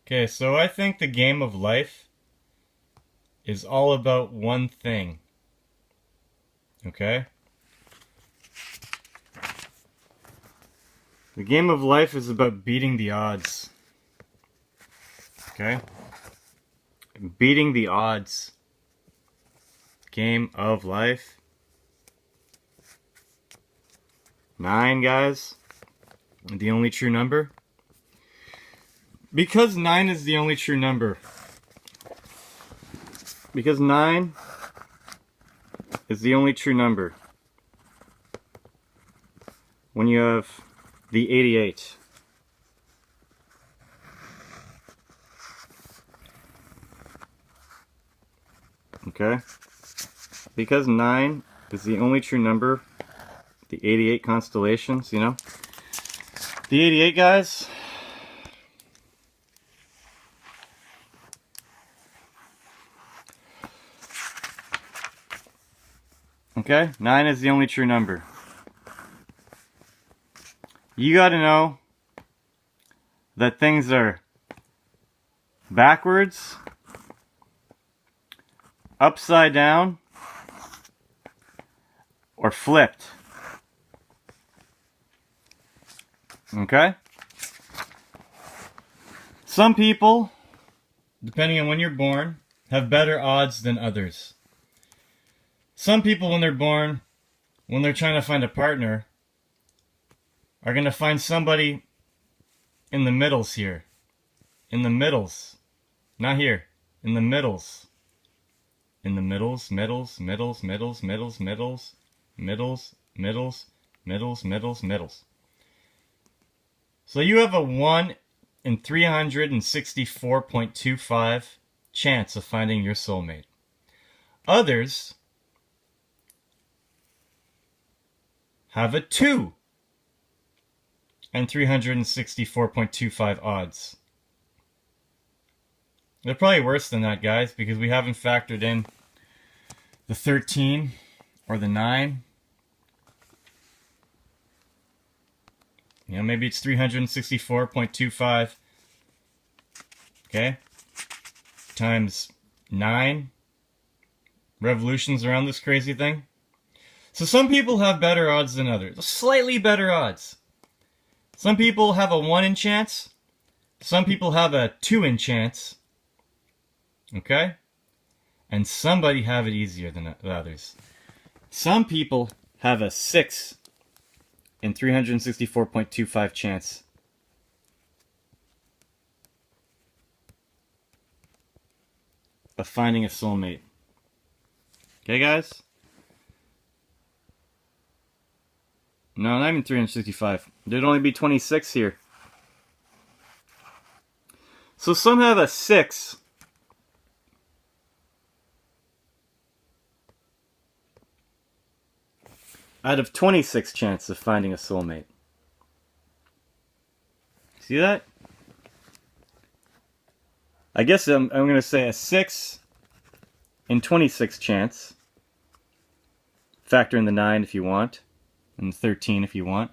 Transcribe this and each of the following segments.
Okay, so I think the game of life is all about one thing. Okay? The game of life is about beating the odds. Okay? Beating the odds. Game of life. 9, guys. The only true number. Because 9 is the only true number. Because 9 is the only true number. When you have the 88. Okay? Because 9 is the only true number, the 88 constellations, you know? The 88, guys. Okay? 9 is the only true number. You gotta know that things are backwards, upside down, or flipped. Okay? Some people, depending on when you're born, have better odds than others. Some people, when they're born, when they're trying to find a partner, are going to find somebody in the middles here. In the middles. Not here. In the middles. In the middles, middles, middles, middles, middles, middles, middles, middles, middles, middles, middles. So you have a 1 in 364.25 chance of finding your soulmate. Others have a 2 and 364.25 odds. They're probably worse than that, guys, because we haven't factored in the 13 or the 9. You know, maybe it's 364.25. Okay? Times 9 revolutions around this crazy thing. So some people have better odds than others. Slightly better odds. Some people have a 1 in chance. Some people have a 2 in chance. Okay? And somebody have it easier than others. Some people have a 6 in 364.25 chance. Of finding a soulmate. Okay, guys? No, not even 365. There'd only be 26 here. So some have a 6 out of 26 chance of finding a soulmate. See that? I guess I'm going to say a 6 in 26 chance. Factor in the 9 if you want. And 13 if you want.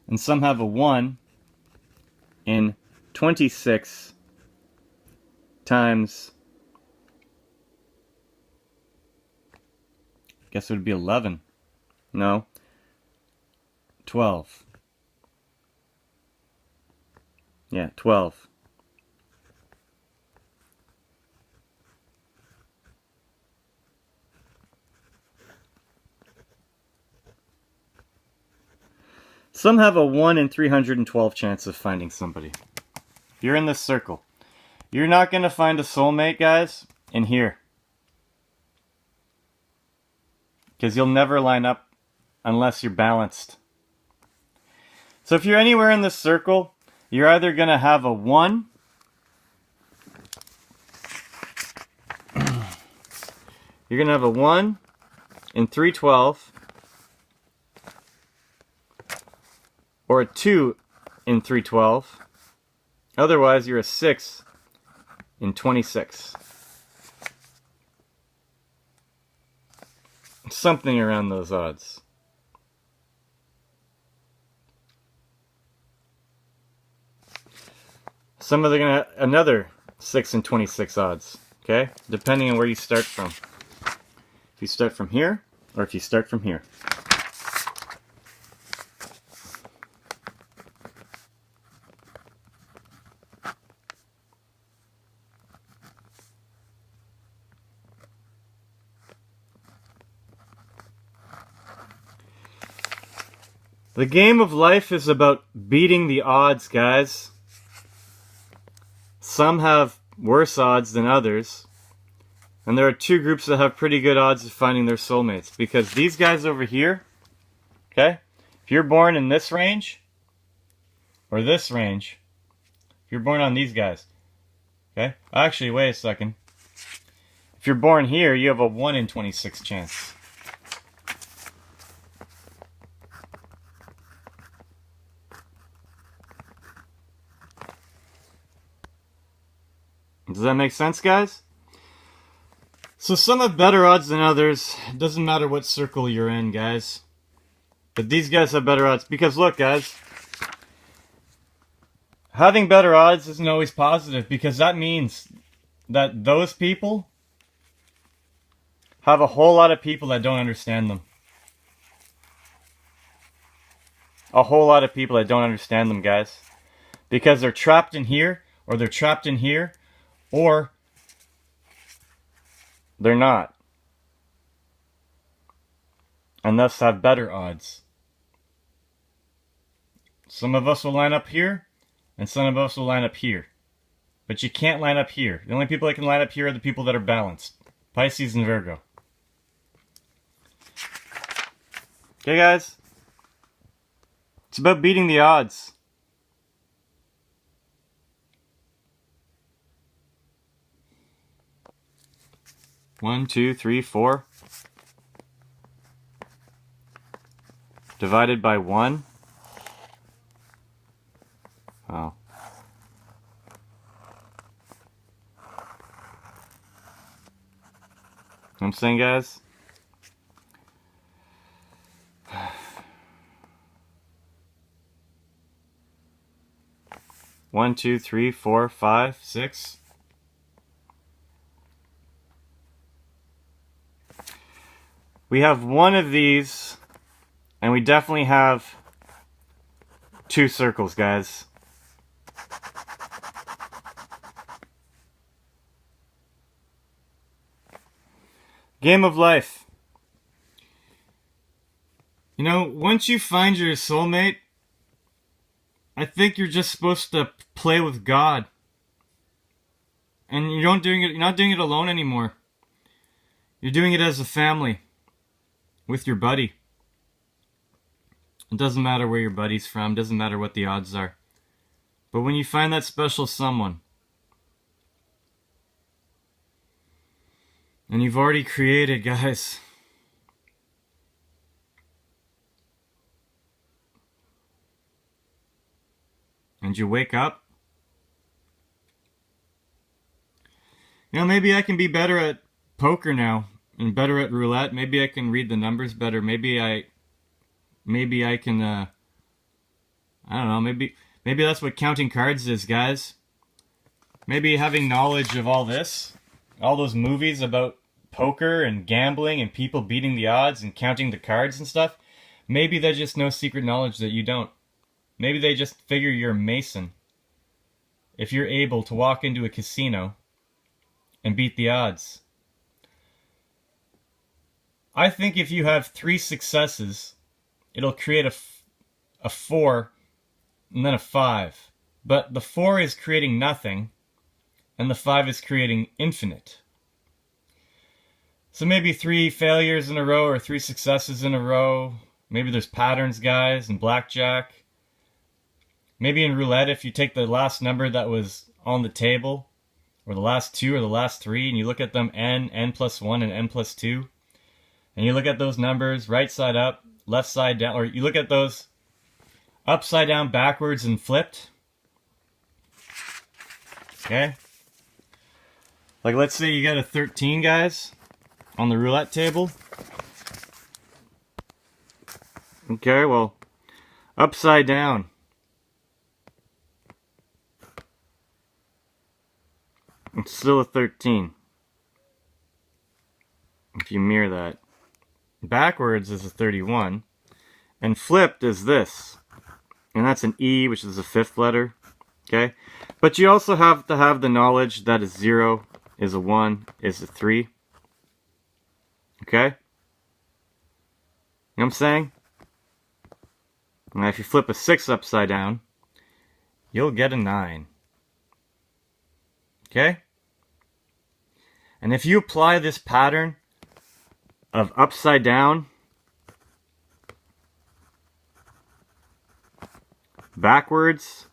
And some have a 1 in 26 times, I guess it would be 11. No. 12. Yeah, 12. Some have a 1 in 312 chance of finding somebody. You're in this circle. You're not going to find a soulmate, guys, in here. Because you'll never line up unless you're balanced. So if you're anywhere in this circle, you're either going to have a 1. You're going to have a 1 in 312. Or a 2 in 312. Otherwise, you're a 6 in 26. Something around those odds. Some of them are going to another 6 and 26 odds. Okay? Depending on where you start from. If you start from here, or if you start from here. The game of life is about beating the odds, guys. Some have worse odds than others. And there are two groups that have pretty good odds of finding their soulmates. Because these guys over here, okay, if you're born in this range, or this range, if you're born on these guys, okay, actually, wait a second. If you're born here, you have a 1 in 26 chance. Does that make sense, guys? So some have better odds than others. It doesn't matter what circle you're in, guys. But these guys have better odds. Because look, guys, having better odds isn't always positive. Because that means that those people have a whole lot of people that don't understand them. A whole lot of people that don't understand them, guys. Because they're trapped in here, or they're trapped in here, or they're not. And thus have better odds. Some of us will line up here, and some of us will line up here. But you can't line up here. The only people that can line up here are the people that are balanced. Pisces and Virgo. Okay, guys? It's about beating the odds. One, two, three, 4. Divided by 1. Oh. You know what I'm saying, guys? One, two, three, 4, 5, 6. We have one of these, and we definitely have 2 circles, guys. Game of life. You know, once you find your soulmate, I think you're just supposed to play with God. And you're not doing it alone anymore. You're doing it as a family. With your buddy. It doesn't matter where your buddy's from, doesn't matter what the odds are. But when you find that special someone, and you've already created, guys, and you wake up, you know, maybe I can be better at poker now. And better at roulette. Maybe I can read the numbers better. Maybe I can, I don't know, maybe that's what counting cards is, guys. Maybe having knowledge of all this, all those movies about poker and gambling and people beating the odds and counting the cards and stuff, maybe they just know secret knowledge that you don't. Maybe they just figure you're a Mason. If you're able to walk into a casino and beat the odds. I think if you have 3 successes, it'll create a 4 and then a 5. But the 4 is creating nothing, and the 5 is creating infinite. So maybe 3 failures in a row or 3 successes in a row. Maybe there's patterns, guys, in blackjack. Maybe in roulette, if you take the last number that was on the table, or the last 2 or the last 3, and you look at them n plus 1, and n plus 2, and you look at those numbers right side up, left side down, or you look at those upside down, backwards, and flipped. Okay? Like, let's say you got a 13, guys, on the roulette table. Okay, well, upside down. It's still a 13. If you mirror that. Backwards is a 31. And flipped is this. And that's an E, which is the 5th letter. Okay? But you also have to have the knowledge that a 0 is a 1 is a 3. Okay? You know what I'm saying? Now if you flip a 6 upside down, you'll get a 9. Okay? And if you apply this pattern of upside down, backwards,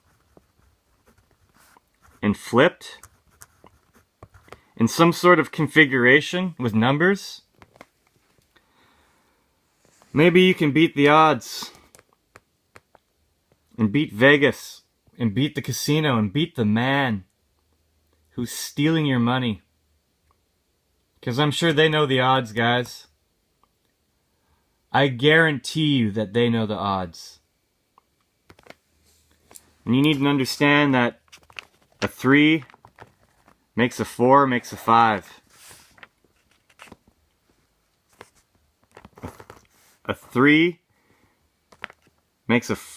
and flipped in some sort of configuration with numbers, maybe you can beat the odds and beat Vegas and beat the casino and beat the man who's stealing your money. Because I'm sure they know the odds, guys. I guarantee you that they know the odds. And you need to understand that a 3 makes a 4, makes a 5. A 3 makes a 4.